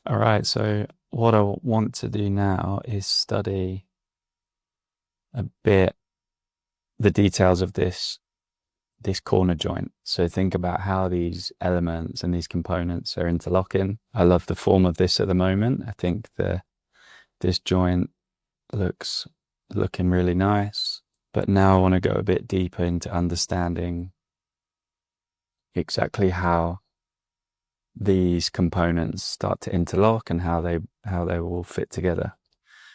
All right, so what I want to do now is study a bit the details of this corner joint. So think about how these elements and these components are interlocking. I love the form of this at the moment. I think this joint looking really nice. But now I want to go a bit deeper into understanding exactly how these components start to interlock and how they will fit together.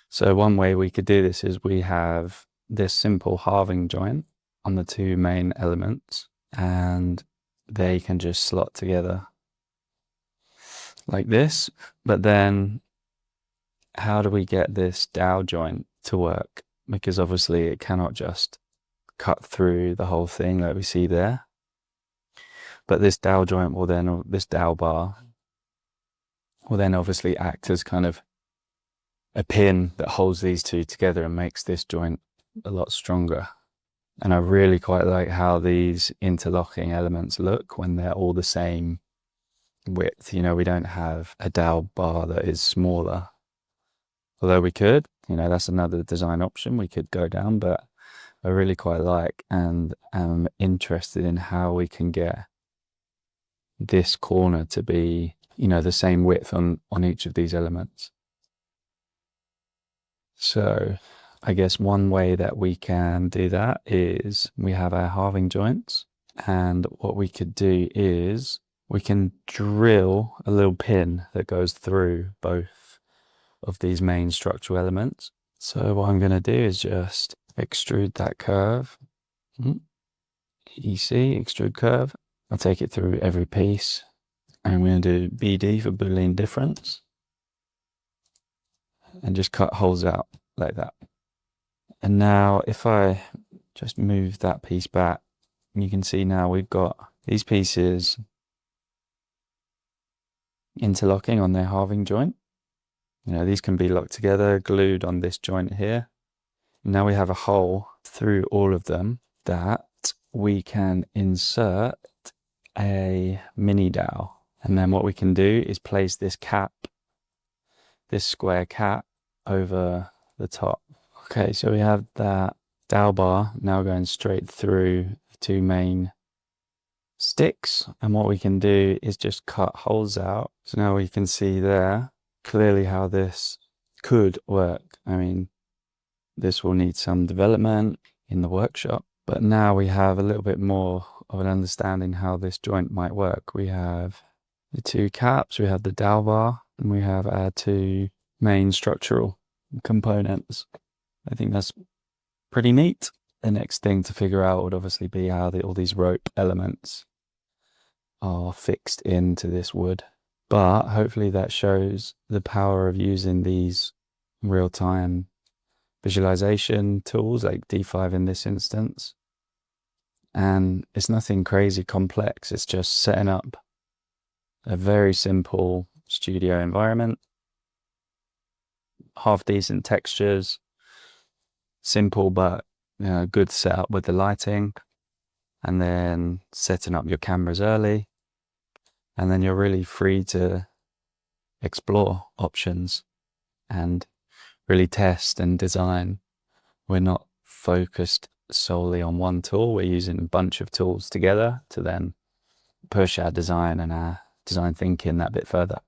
So one way we could do this is we have this simple halving joint on the two main elements, and they can just slot together like this. But then how do we get this dowel joint to work? Because obviously it cannot just cut through the whole thing like we see there. But this dowel joint will then, or this dowel bar will then obviously act as kind of a pin that holds these two together and makes this joint a lot stronger. And I really quite like how these interlocking elements look when they're all the same width. You know, we don't have a dowel bar that is smaller. Although we could, that's another design option we could go down, but I really quite like and am interested in how we can get this corner to be, the same width on each of these elements. So I guess one way that we can do that is we have our halving joints, and what we could do is we can drill a little pin that goes through both of these main structural elements. So what I'm going to do is just extrude that curve. EC, extrude curve. I'll take it through every piece. And I'm going to do BD for Boolean difference. And just cut holes out like that. And now if I just move that piece back, you can see now we've got these pieces interlocking on their halving joint. These can be locked together, glued on this joint here. Now we have a hole through all of them that we can insert a mini dowel. And then what we can do is place this cap, this square cap, over the top. Okay, so we have that dowel bar now going straight through the two main sticks. And what we can do is just cut holes out. So now we can see there clearly how this could work. I mean, this will need some development in the workshop, but now we have a little bit more of an understanding how this joint might work. We have the two caps, we have the dowel bar, and we have our two main structural components. I think that's pretty neat. The next thing to figure out would obviously be how all these rope elements are fixed into this wood. But hopefully that shows the power of using these real-time visualization tools like D5 in this instance. And it's nothing crazy complex. It's just setting up a very simple studio environment, half decent textures, simple but good setup with the lighting, and then setting up your cameras early, and then you're really free to explore options and really test and design. We're not focused solely on one tool. We're using a bunch of tools together to then push our design and our design thinking that bit further.